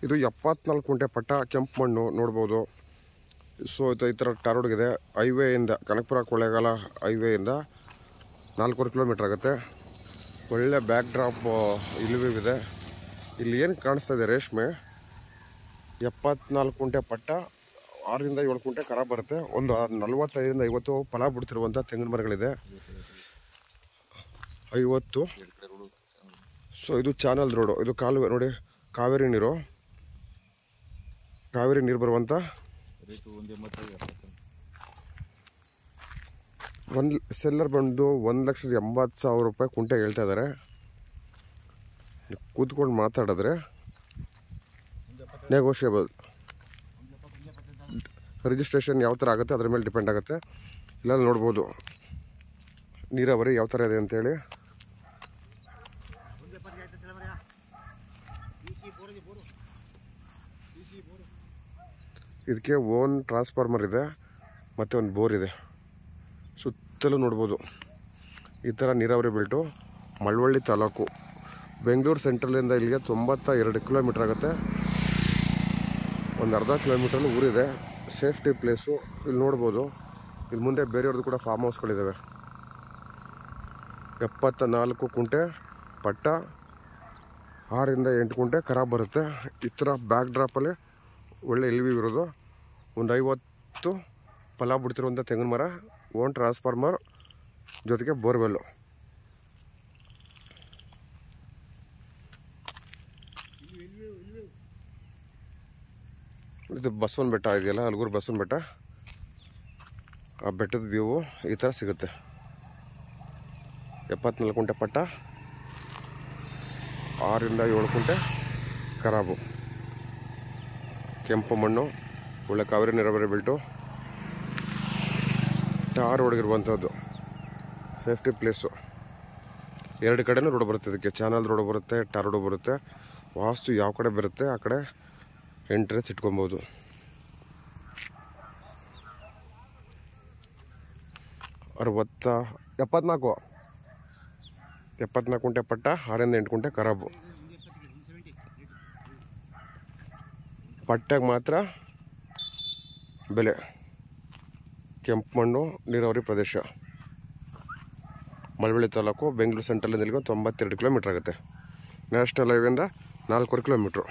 ಇದು 74 ಕುಂಟೆ ಪಟ್ಟ, ಕೆಂಪು ಮಣ್ಣು ನೋಡ್ಬೋದು. ಸೊ ಈ ಥರ ಟಾರ್ ರೋಡ್ಗಿದೆ. ಹೈವೇಯಿಂದ ಕನಕಪುರ ಕೊಳ್ಳೇಗಾಲ ಹೈವೇಯಿಂದ 4.25 ಕಿಲೋಮೀಟ್ರ್ ಆಗುತ್ತೆ. ಒಳ್ಳೆ ಬ್ಯಾಕ್ ಡ್ರಾಪ್ ಇಲ್ಲಿದೆ. ಇಲ್ಲಿ ಏನು ಕಾಣಿಸ್ತಾ ಇದೆ ರೇಷ್ಮೆ. 74 ಕುಂಟೆ ಪಟ್ಟ, 6 ರಿಂದ 7 ಕುಂಟೆ ಕರ ಬರುತ್ತೆ. ಒಂದು 45 ರಿಂದ 50 ಫಲ ಬಿಡ್ತಿರುವಂಥ ತೆಂಗಿನ ಮರಗಳಿದೆ. 50. ಸೊ ಇದು ಚಾನಲ್ ರೋಡು. ಇದು ಕಾಲುವೆ ನೋಡಿ, ಕಾವೇರಿ ನೀರು ಬರುವಂಥ ಸೆಲ್ಲರ್ ಬಂದು 1,80,000 ರೂಪಾಯಿ ಕುಂಟೆ ಹೇಳ್ತಾ ಇದ್ದಾರೆ. ಕೂತ್ಕೊಂಡು ಮಾತಾಡಿದ್ರೆ ನೆಗೋಷಿಯಬಲ್. ರಿಜಿಸ್ಟ್ರೇಷನ್ ಯಾವ ಥರ ಆಗುತ್ತೆ ಅದ್ರ ಮೇಲೆ ಡಿಪೆಂಡ್ ಆಗುತ್ತೆ. ಇಲ್ಲ ನೋಡ್ಬೋದು ನೀರಾವರಿ ಯಾವ ಥರ ಇದೆ ಅಂತೇಳಿ. ಇದಕ್ಕೆ ಓನ್ ಟ್ರಾನ್ಸ್ಫಾರ್ಮರ್ ಇದೆ ಮತ್ತು ಒಂದು ಬೋರ್ ಇದೆ. ಸುತ್ತಲೂ ನೋಡ್ಬೋದು ಈ ಥರ ನೀರಾವರಿ ಬೆಲ್ಟು. ಮಳವಳ್ಳಿ ತಾಲೂಕು, ಬೆಂಗಳೂರು ಸೆಂಟ್ರಲಿಂದ ಇಲ್ಲಿಗೆ 92 ಕಿಲೋಮೀಟ್ರ್ ಆಗುತ್ತೆ. ಒಂದು ಅರ್ಧ ಕಿಲೋಮೀಟ್ರಲ್ಲಿ ಊರಿದೆ. ಸೇಫ್ಟಿ ಪ್ಲೇಸು ಇಲ್ಲಿ ನೋಡ್ಬೋದು. ಇಲ್ಲಿ ಮುಂದೆ ಬೇರೆಯವ್ರದ್ದು ಕೂಡ ಫಾರ್ಮ್ ಹೌಸ್ಗಳಿದ್ದಾವೆ. 74 ಕುಂಟೆ ಪಟ್ಟ, 6 ರಿಂದ 8 ಕುಂಟೆ ಖರಾಬ್ ಬರುತ್ತೆ. ಈ ಥರ ಬ್ಯಾಕ್ ಡ್ರಾಪಲ್ಲಿ ಒಳ್ಳೆ ಎಲ್ವಿ ಇರೋದು. ಒಂದು 50 ಫಲ ಬಿಡ್ತಿರುವಂಥ ತೆಂಗಿನ ಮರ, ಓನ್ ಟ್ರಾನ್ಸ್ಫಾರ್ಮರ್ ಜೊತೆಗೆ ಬೋರ್ವೆಲ್ಲು. ಇದು ಬಸವನ ಬೆಟ್ಟ ಇದೆಯಲ್ಲ, ಹಲಗೂರು ಬಸವನ ಬೆಟ್ಟ. ಆ ಬೆಟ್ಟದ ವ್ಯೂವು ಈ ಥರ ಸಿಗುತ್ತೆ. 74 ಕುಂಟೆ ಪಟ್ಟ, 6 ರಿಂದ 7 ಕುಂಟೆ ಖರಾಬು, ಕೆಂಪು ಮಣ್ಣು, ಒಳ್ಳೆ ಕಾವೇರಿ ನೀರಾವರಿ ಬೆಲ್ಟು, ಟಾರ್ ರೋಡ್ಗಿರುವಂಥದ್ದು. Safety place. 2 ಕಡೆನೂ ರೋಡ್ ಬರುತ್ತೆ. ಇದಕ್ಕೆ ಚಾನಲ್ ರೋಡ್ ಬರುತ್ತೆ, ಟಾರ್ ರೋಡ್ ಬರುತ್ತೆ. ವಾಸ್ತು ಯಾವ ಕಡೆ ಬರುತ್ತೆ ಆ ಕಡೆ ಎಂಟ್ರೆನ್ಸ್ ಇಟ್ಕೊಬೋದು. ಅರವತ್ತ 74 ಕುಂಟೆ ಪಟ್ಟ, 6 ರಿಂದ 8 ಕುಂಟೆ ಖರಾಬು. ಪಟ್ಟೆಗೆ ಮಾತ್ರ ಬೆಲೆ. ಕೆಂಪು ಮಣ್ಣು, ನೀರಾವರಿ ಪ್ರದೇಶ. ಮಳವಳ್ಳಿ ತಾಲೂಕು, ಬೆಂಗಳೂರು ಸೆಂಟ್ರಲಿಂದ ಇಲ್ಲಿಗೆ 92 ಕಿಲೋಮೀಟ್ರ್ ಆಗುತ್ತೆ. ನ್ಯಾಷನಲ್ ಹೈವೇಯಿಂದ 4 ಕಿಲೋಮೀಟ್ರು.